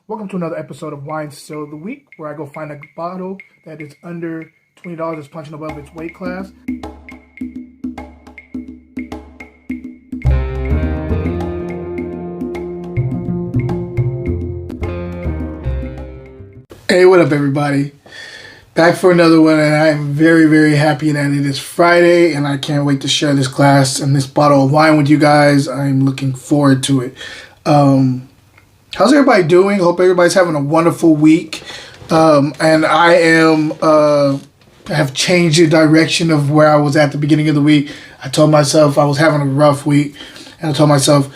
Welcome to another episode of Wine Still of the Week, where I go find a bottle that is under $20 that's punching above its weight class. Hey, what up, everybody? Back for another one, and I am very, very happy that it is Friday, and I can't wait to share this glass and this bottle of wine with you guys. I'm looking forward to it. How's everybody doing? Hope everybody's having a wonderful week. And I have changed the direction of where I was at the beginning of the week. I told myself I was having a rough week, and I told myself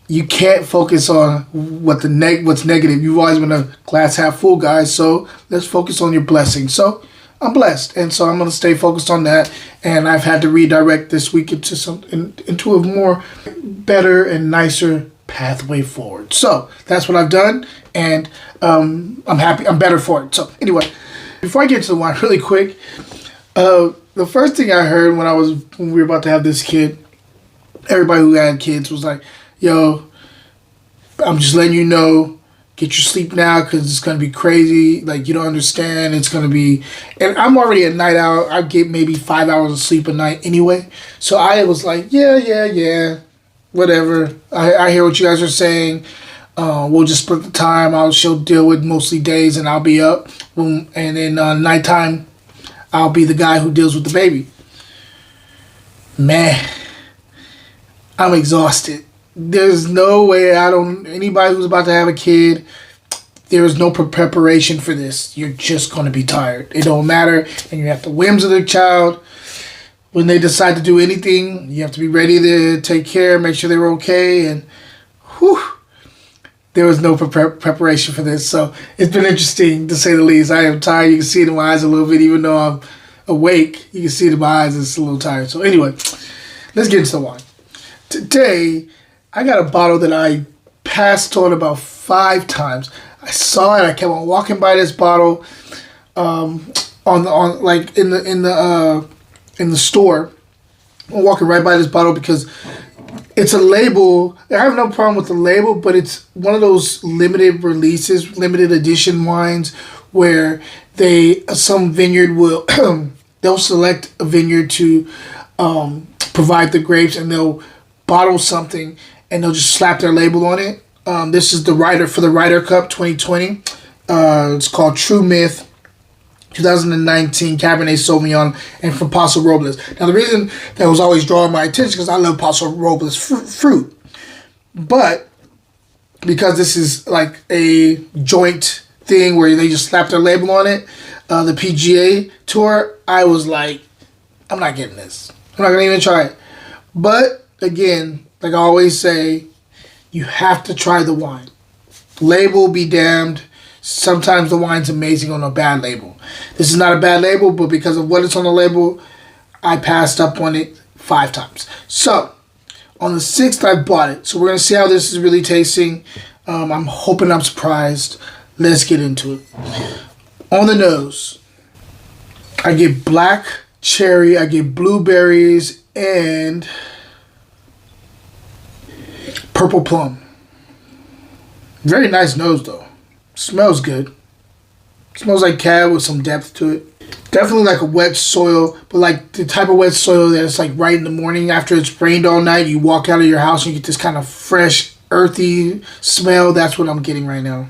you can't focus on what's negative. You've always been a glass half full guy, so let's focus on your blessings. So I'm blessed, and so I'm going to stay focused on that. And I've had to redirect this week into a more better and nicer pathway forward. So that's what I've done, and I'm happy. I'm better for it. So anyway, before I get to the wine, really quick, the first thing I heard when we were about to have this kid, everybody who had kids was like, "Yo, I'm just letting you know, get your sleep now because it's gonna be crazy. Like you don't understand. It's gonna be." And I'm already a night owl. I get maybe 5 hours of sleep a night anyway. So I was like, yeah. Whatever. I hear what you guys are saying. We'll just split the time. She'll deal with mostly days, and I'll be up. And then nighttime, I'll be the guy who deals with the baby. Man, I'm exhausted. There's no way anybody who's about to have a kid, there is no preparation for this. You're just going to be tired. It don't matter. And you have the whims of the child. When they decide to do anything, you have to be ready to take care, make sure they're okay, and there was no preparation for this. So it's been interesting, to say the least. I am tired. You can see it in my eyes a little bit, even though I'm awake. You can see it in my eyes. It's a little tired. So anyway, let's get into the wine. Today, I got a bottle that I passed on about 5 times. I saw it. I kept on walking by this bottle, in the store. I'm walking right by this bottle because it's a label. I have no problem with the label, but it's one of those limited releases, limited edition wines where some vineyard will they'll select a vineyard to provide the grapes, and they'll bottle something and they'll just slap their label on it. This is the Ryder Cup 2020. It's called True Myth 2019 Cabernet Sauvignon, and from Paso Robles. Now, the reason that was always drawing my attention because I love Paso Robles fruit, but because this is like a joint thing where they just slap their label on it, the PGA Tour, I was like, I'm not getting this. I'm not gonna even try it. But again, like I always say, you have to try the wine. Label be damned. Sometimes the wine's amazing on a bad label. This is not a bad label, but because of what it's on the label, I passed up on it 5 times. So, on the 6th, I bought it. So we're going to see how this is really tasting. I'm hoping I'm surprised. Let's get into it. On the nose, I get black cherry, I get blueberries, and purple plum. Very nice nose, though. Smells good. Smells like cab with some depth to it. Definitely like a wet soil, but like the type of wet soil that it's like right in the morning after it's rained all night. You walk out of your house and you get this kind of fresh, earthy smell. That's what I'm getting right now.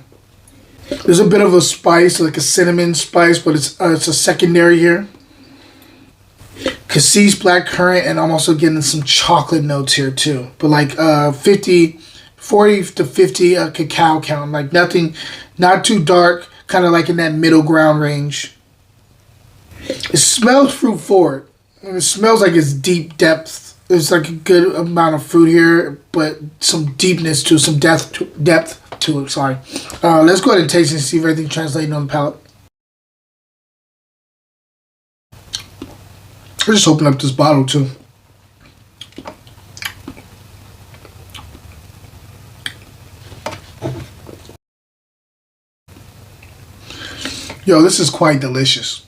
There's a bit of a spice, like a cinnamon spice, but it's a secondary here. Cassis blackcurrant, and I'm also getting some chocolate notes here too. But like 40 to 50 cacao count, like nothing, not too dark, kind of like in that middle ground range. It smells fruit forward. It smells like it's deep depth. There's like a good amount of fruit here, but some deepness to some depth to it. Sorry. Let's go ahead and taste it and see if everything translating on the palate. We're just opening up this bottle too. Yo, this is quite delicious.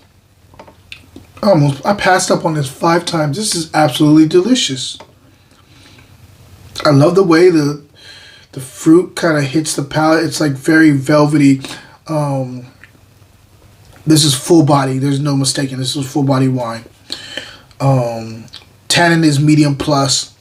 I passed up on this 5 times. This is absolutely delicious. I love the way the The fruit kind of hits the palate. It's like very velvety. This is full body. There's no mistaking. This is full body wine. Tannin is medium plus.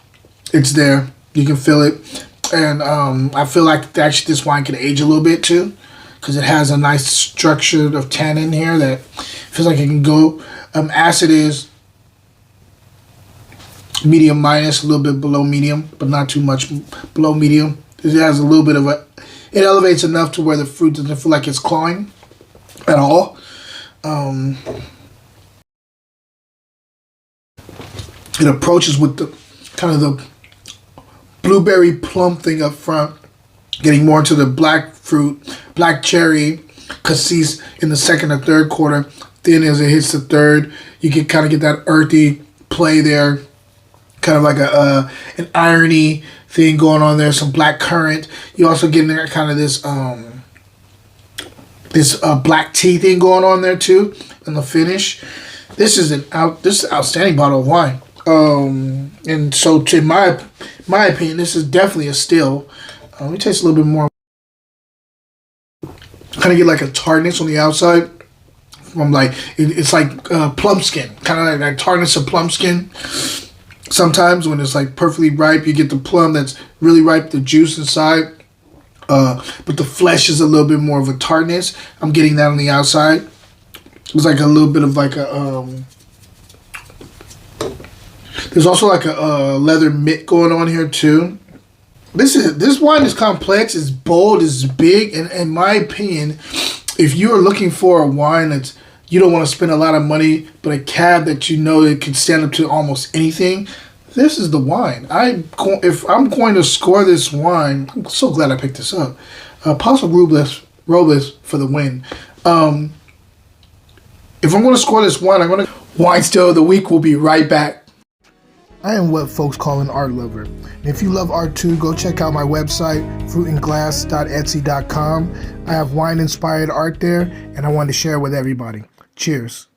It's there. You can feel it. And I feel like actually this wine can age a little bit too, because it has a nice structure of tannin here that feels like it can go. Acid is medium minus, a little bit below medium, but not too much below medium. It has a little bit of a, it elevates enough to where the fruit doesn't feel like it's clawing at all. It approaches with the kind of the blueberry plum thing up front, getting more into the black fruit, black cherry, cassis in the second or third quarter. Then as it hits the third, you can kind of get that earthy play there, kind of like an irony thing going on there, some black currant. You also get there kind of this black tea thing going on there too in the finish. This is an outstanding bottle of wine. And so to my opinion, this is definitely a still. Let me taste a little bit more. Kind of get like a tartness on the outside from like it's like plum skin, kind of like that tartness of plum skin. Sometimes when it's like perfectly ripe, you get the plum that's really ripe, the juice inside. But the flesh is a little bit more of a tartness. I'm getting that on the outside. It's like a little bit of like a there's also like a leather mitt going on here too. This wine is complex, it's bold, it's big, and in my opinion, if you are looking for a wine that's you don't want to spend a lot of money, but a cab that you know it can stand up to almost anything, this is the wine. If I'm going to score this wine, I'm so glad I picked this up. Paso Robles for the win. If I'm going to score this wine, I'm going to Wine Still of the Week. We'll be right back. I am what folks call an art lover. And if you love art too, go check out my website, fruitandglass.etsy.com. I have wine-inspired art there, and I wanted to share it with everybody. Cheers.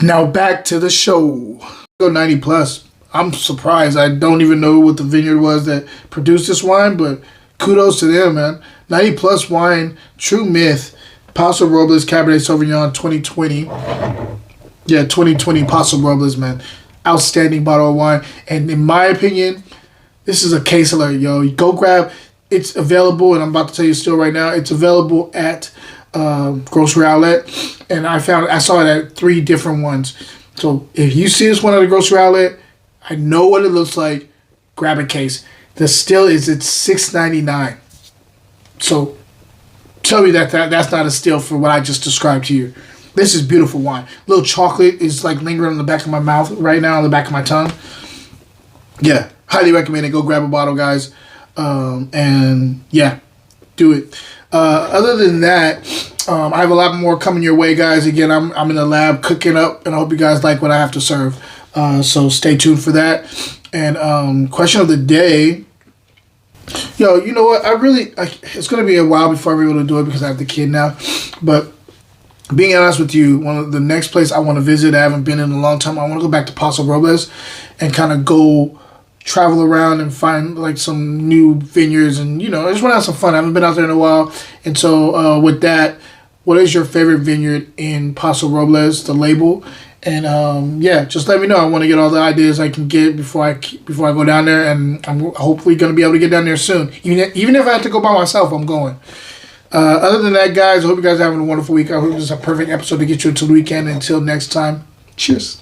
Now back to the show. Go 90 plus. I'm surprised. I don't even know what the vineyard was that produced this wine, but kudos to them, man. 90 plus wine, true myth. Paso Robles Cabernet Sauvignon 2020. Yeah, 2020 Paso Robles, man. Outstanding bottle of wine. And in my opinion, this is a case alert, yo. Go grab. It's available, and I'm about to tell you still right now. It's available at grocery outlet, and I saw it at 3 different ones. So if you see this one at a grocery outlet, I know what it looks like. Grab a case. The still is at $6.99. So tell me that's not a steal for what I just described to you. This is beautiful wine. A little chocolate is like lingering on the back of my mouth right now, on the back of my tongue. Yeah, highly recommend it. Go grab a bottle, guys. And yeah, do it. Other than that, I have a lot more coming your way, guys. Again, I'm in the lab cooking up, and I hope you guys like what I have to serve. So stay tuned for that. And question of the day. Yo, you know what? It's going to be a while before I'm able to do it because I have the kid now. But being honest with you, one of the next place I want to visit, I haven't been in a long time. I want to go back to Paso Robles and kind of go travel around and find like some new vineyards, and I just want to have some fun. I haven't been out there in a while, and so with that, what is your favorite vineyard in Paso Robles? The label, and yeah, just let me know. I want to get all the ideas I can get before I go down there, and I'm hopefully going to be able to get down there soon. Even if I have to go by myself, I'm going. Other than that, guys, I hope you guys are having a wonderful week. I hope this is a perfect episode to get you into the weekend. Until next time, cheers.